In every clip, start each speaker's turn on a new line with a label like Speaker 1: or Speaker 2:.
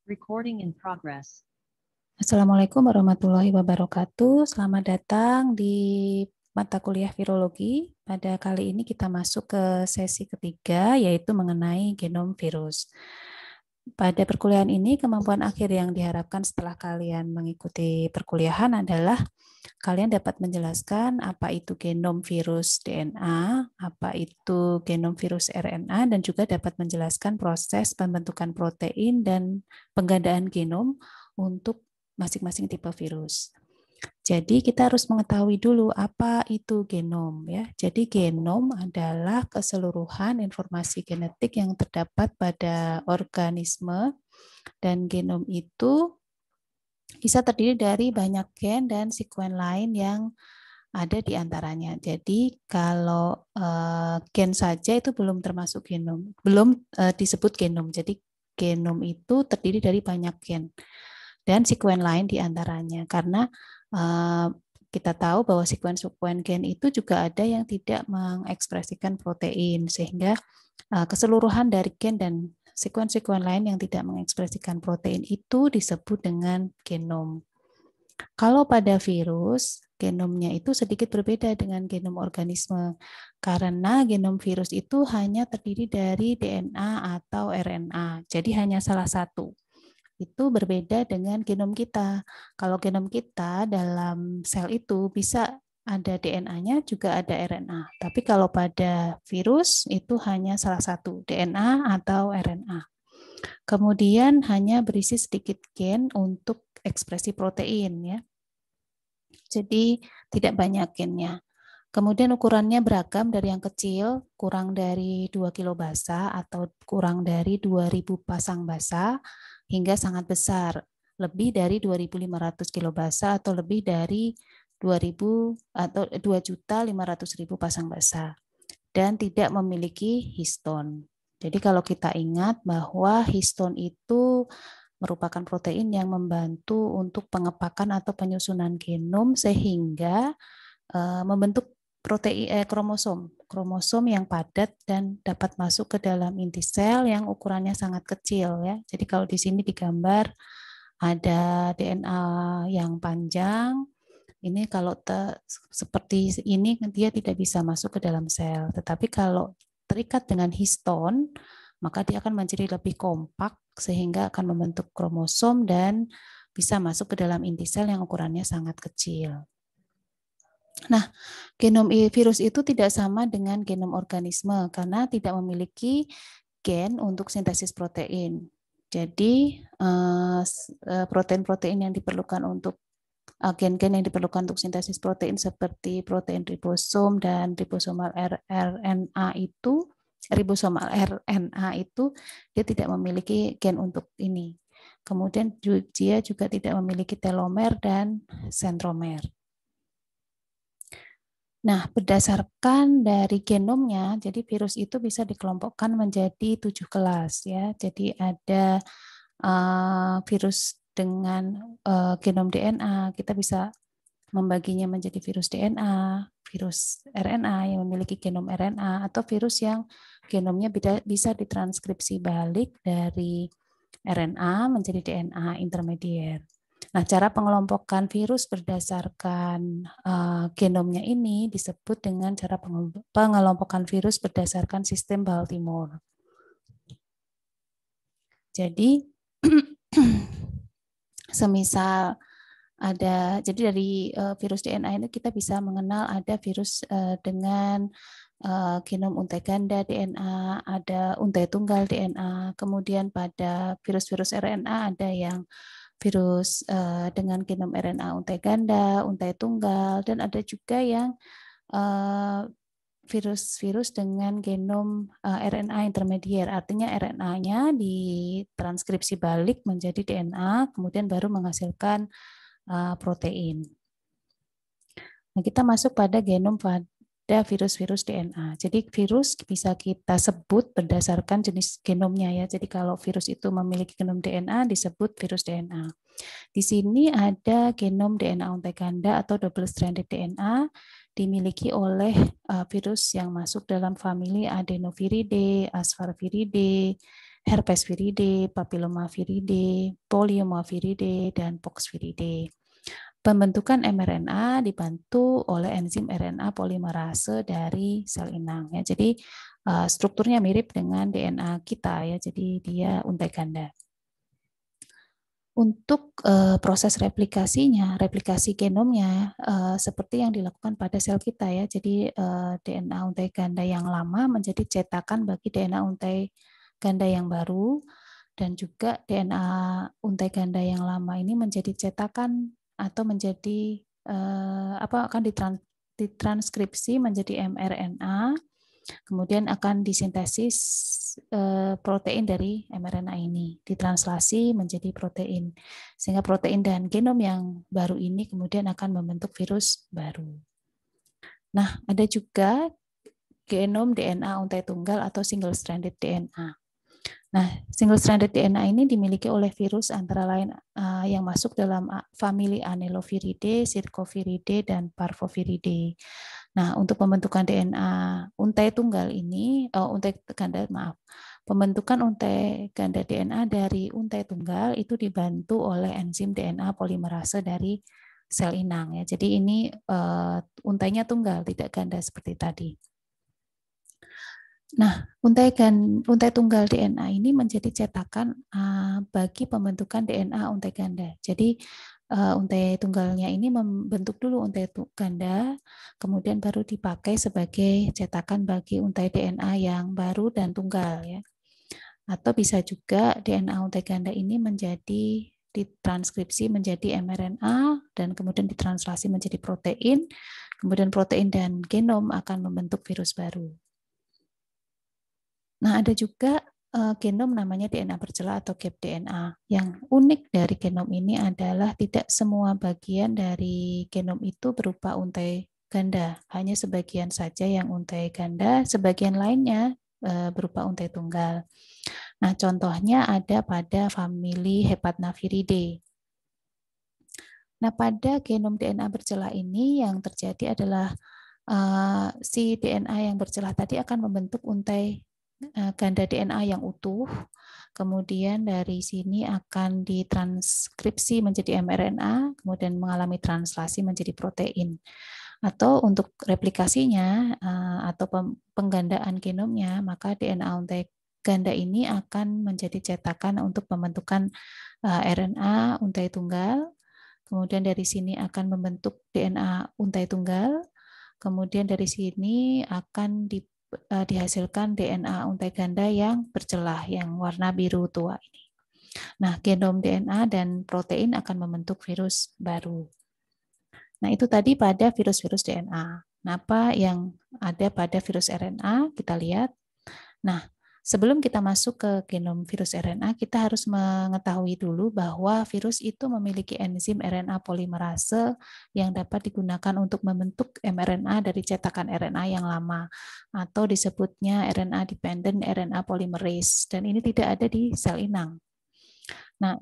Speaker 1: Recording in progress.
Speaker 2: Assalamualaikum warahmatullahi wabarakatuh. Selamat datang di mata kuliah virologi. Pada kali ini kita masuk ke sesi ketiga, yaitu mengenai genom virus. Pada perkuliahan ini, kemampuan akhir yang diharapkan setelah kalian mengikuti perkuliahan adalah kalian dapat menjelaskan apa itu genom virus DNA, apa itu genom virus RNA, dan juga dapat menjelaskan proses pembentukan protein dan penggandaan genom untuk masing-masing tipe virus. Jadi kita harus mengetahui dulu apa itu genom ya. Jadi genom adalah keseluruhan informasi genetik yang terdapat pada organisme, dan genom itu bisa terdiri dari banyak gen dan sekuen lain yang ada di antaranya. Jadi kalau gen saja itu belum termasuk genom, belum disebut genom. Jadi genom itu terdiri dari banyak gen dan sekuen lain di antaranya, karena kita tahu bahwa sekuen-sekuen gen itu juga ada yang tidak mengekspresikan protein, sehingga keseluruhan dari gen dan sekuen-sekuen lain yang tidak mengekspresikan protein itu disebut dengan genom. Kalau pada virus, genomnya itu sedikit berbeda dengan genom organisme, karena genom virus itu hanya terdiri dari DNA atau RNA, jadi hanya salah satu. Itu berbeda dengan genom kita. Kalau genom kita dalam sel itu bisa ada DNA-nya, juga ada RNA. Tapi kalau pada virus itu hanya salah satu, DNA atau RNA. Kemudian hanya berisi sedikit gen untuk ekspresi protein ya. Jadi tidak banyak gennya. Kemudian ukurannya beragam dari yang kecil, kurang dari 2 kilo basa atau kurang dari 2.000 pasang basa, hingga sangat besar, lebih dari 2.500 kilo basa atau lebih dari 2.000 atau 2.500.000 pasang basa, dan tidak memiliki histon. Jadi kalau kita ingat bahwa histon itu merupakan protein yang membantu untuk pengepakan atau penyusunan genom sehingga membentuk protein kromosom yang padat dan dapat masuk ke dalam inti sel yang ukurannya sangat kecil ya. Jadi kalau di sini digambar ada DNA yang panjang, ini kalau seperti ini dia tidak bisa masuk ke dalam sel. Tetapi kalau terikat dengan histon, maka dia akan menjadi lebih kompak sehingga akan membentuk kromosom dan bisa masuk ke dalam inti sel yang ukurannya sangat kecil. Nah, genom virus itu tidak sama dengan genom organisme karena tidak memiliki gen untuk sintesis protein. Jadi, protein-protein yang diperlukan untuk gen-gen yang diperlukan untuk sintesis protein seperti protein ribosom dan ribosomal RNA itu, dia tidak memiliki gen untuk ini. Kemudian dia juga tidak memiliki telomer dan sentromer. Nah, berdasarkan dari genomnya, jadi virus itu bisa dikelompokkan menjadi 7 kelas ya. Jadi ada virus dengan genom DNA, kita bisa membaginya menjadi virus DNA, virus RNA yang memiliki genom RNA, atau virus yang genomnya bisa ditranskripsi balik dari RNA menjadi DNA intermedier. Nah, cara pengelompokan virus berdasarkan genomnya ini disebut dengan cara pengelompokan virus berdasarkan sistem Baltimore. Jadi, semisal jadi dari virus DNA ini kita bisa mengenal ada virus dengan genom untai ganda DNA, ada untai tunggal DNA, kemudian pada virus-virus RNA ada yang virus dengan genom RNA untai ganda, untai tunggal, dan ada juga yang virus-virus dengan genom RNA intermedier, artinya RNA-nya ditranskripsi balik menjadi DNA, kemudian baru menghasilkan protein. Nah, kita masuk pada genom pada virus-virus DNA. Jadi virus bisa kita sebut berdasarkan jenis genomnya ya. Jadi kalau virus itu memiliki genom DNA disebut virus DNA. Di sini ada genom DNA untai ganda atau double stranded DNA dimiliki oleh virus yang masuk dalam famili Adenoviridae, Asparviridae, herpes viridae, papilloma viridae, polioma viridae, dan pox viridae. Pembentukan mRNA dibantu oleh enzim RNA polimerase dari sel inang. Ya. Jadi strukturnya mirip dengan DNA kita ya. Jadi dia untai ganda. Untuk proses replikasinya, replikasi genomnya seperti yang dilakukan pada sel kita ya. Jadi DNA untai ganda yang lama menjadi cetakan bagi DNA untai ganda yang baru, dan juga DNA untai ganda yang lama ini menjadi cetakan atau menjadi akan ditranskripsi menjadi mRNA. Kemudian akan disintesis protein dari mRNA ini, ditranslasi menjadi protein. Sehingga protein dan genom yang baru ini kemudian akan membentuk virus baru. Nah, ada juga genom DNA untai tunggal atau single stranded DNA. Nah, single stranded DNA ini dimiliki oleh virus antara lain yang masuk dalam famili Anneliviridae, Circoviridae, dan Parvoviridae. Nah, untuk pembentukan DNA untai tunggal ini, pembentukan untai ganda DNA dari untai tunggal itu dibantu oleh enzim DNA polimerase dari sel inang. Ya. Jadi ini untainya tunggal, tidak ganda seperti tadi. Nah, untai tunggal DNA ini menjadi cetakan bagi pembentukan DNA untai ganda. Jadi untai tunggalnya ini membentuk dulu untai ganda, kemudian baru dipakai sebagai cetakan bagi untai DNA yang baru dan tunggal ya. Atau bisa juga DNA untai ganda ini menjadi ditranskripsi menjadi mRNA dan kemudian ditranslasi menjadi protein, kemudian protein dan genom akan membentuk virus baru. Nah, ada juga genom namanya DNA bercela atau gap DNA. Yang unik dari genom ini adalah tidak semua bagian dari genom itu berupa untai ganda. Hanya sebagian saja yang untai ganda, sebagian lainnya berupa untai tunggal. Nah, contohnya ada pada famili Hepatnaviridae. Nah, pada genom DNA bercela ini yang terjadi adalah si DNA yang bercelah tadi akan membentuk untai ganda DNA yang utuh, kemudian dari sini akan ditranskripsi menjadi mRNA, kemudian mengalami translasi menjadi protein. Atau untuk replikasinya atau penggandaan genomnya, maka DNA untai ganda ini akan menjadi cetakan untuk pembentukan RNA untai tunggal, kemudian dari sini akan membentuk DNA untai tunggal, kemudian dari sini akan dihasilkan DNA untai ganda yang bercelah, yang warna biru tua ini. Nah, genom DNA dan protein akan membentuk virus baru. Nah, itu tadi pada virus-virus DNA. Nah, apa yang ada pada virus RNA? Kita lihat. Nah, sebelum kita masuk ke genom virus RNA, kita harus mengetahui dulu bahwa virus itu memiliki enzim RNA polimerase yang dapat digunakan untuk membentuk mRNA dari cetakan RNA yang lama, atau disebutnya RNA dependent RNA polymerase, dan ini tidak ada di sel inang. Nah,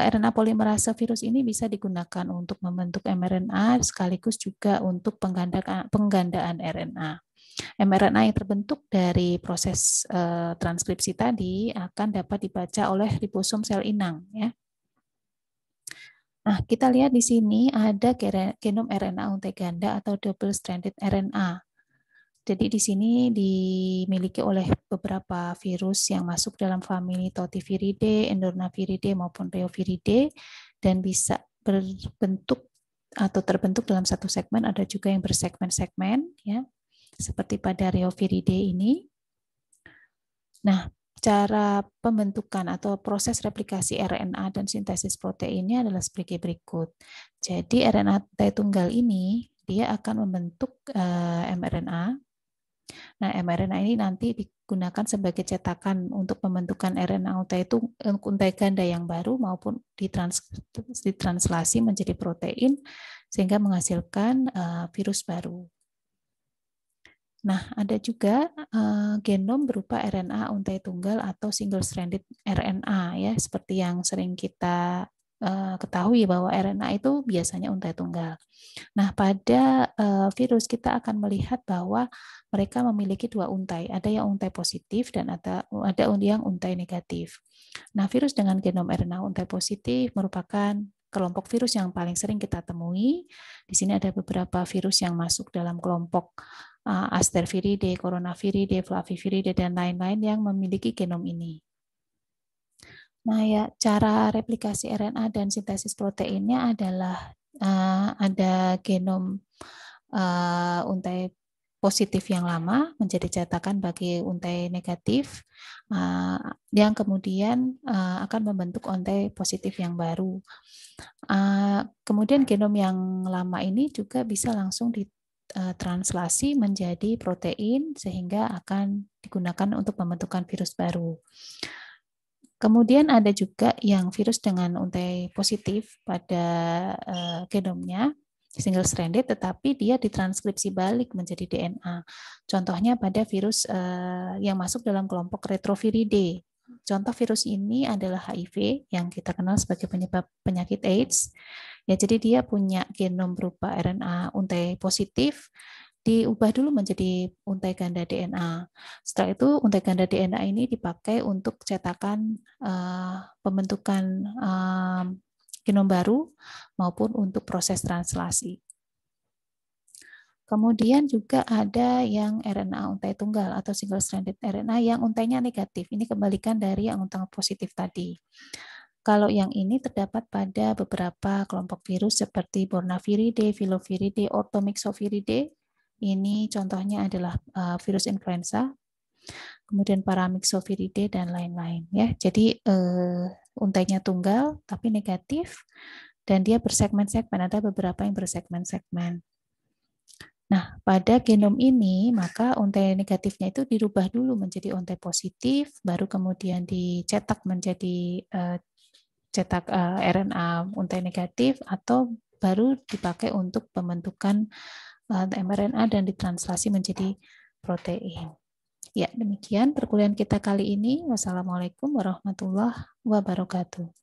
Speaker 2: RNA polimerase virus ini bisa digunakan untuk membentuk mRNA sekaligus juga untuk penggandaan RNA. mRNA yang terbentuk dari proses transkripsi tadi akan dapat dibaca oleh ribosom sel inang ya. Nah, kita lihat di sini ada genom RNA untai ganda atau double stranded RNA. Jadi di sini dimiliki oleh beberapa virus yang masuk dalam famili Tautiviridae, Endornaviridae maupun Reoviridae, dan bisa berbentuk atau terbentuk dalam satu segmen, ada juga yang bersegmen-segmen ya. Seperti pada Reoviridae ini. Nah, cara pembentukan atau proses replikasi RNA dan sintesis proteinnya adalah sebagai berikut. Jadi RNA tunggal ini dia akan membentuk mRNA. Nah, mRNA ini nanti digunakan sebagai cetakan untuk pembentukan RNA untai ganda yang baru maupun ditranslasi menjadi protein sehingga menghasilkan virus baru. Nah, ada juga genom berupa RNA untai tunggal atau single stranded RNA ya, seperti yang sering kita ketahui bahwa RNA itu biasanya untai tunggal. Nah, pada virus kita akan melihat bahwa mereka memiliki dua untai. Ada yang untai positif dan ada yang untai negatif. Nah, virus dengan genom RNA untai positif merupakan kelompok virus yang paling sering kita temui. Di sini ada beberapa virus yang masuk dalam kelompok Aspergillosis, Coronaviridae, Flaviviridae, dan lain-lain yang memiliki genom ini. Nah, ya, cara replikasi RNA dan sintesis proteinnya adalah ada genom untai positif yang lama menjadi cetakan bagi untai negatif yang kemudian akan membentuk untai positif yang baru. Kemudian genom yang lama ini juga bisa langsung ditranslasi menjadi protein sehingga akan digunakan untuk pembentukan virus baru. Kemudian ada juga yang virus dengan untai positif pada genomnya, single stranded, tetapi dia ditranskripsi balik menjadi DNA. Contohnya pada virus yang masuk dalam kelompok Retroviridae. Contoh virus ini adalah HIV yang kita kenal sebagai penyebab penyakit AIDS. Ya, jadi dia punya genom berupa RNA untai positif, diubah dulu menjadi untai ganda DNA. Setelah itu untai ganda DNA ini dipakai untuk cetakan pembentukan genom baru maupun untuk proses translasi. Kemudian juga ada yang RNA untai tunggal atau single stranded RNA yang untainya negatif. Ini kebalikan dari yang untai positif tadi. Kalau yang ini terdapat pada beberapa kelompok virus seperti Bornaviridae, Filoviridae, Orthomyxoviridae. Ini contohnya adalah virus influenza, kemudian Paramyxoviridae dan lain-lain. Ya, jadi untainya tunggal tapi negatif dan dia bersegmen-segmen. Ada beberapa yang bersegmen-segmen. Nah, pada genom ini maka untai negatifnya itu dirubah dulu menjadi untai positif, baru kemudian dicetak menjadi cetak RNA untai negatif atau baru dipakai untuk pembentukan mRNA dan ditranslasi menjadi protein. Ya, demikian perkuliahan kita kali ini. Wassalamualaikum warahmatullahi wabarakatuh.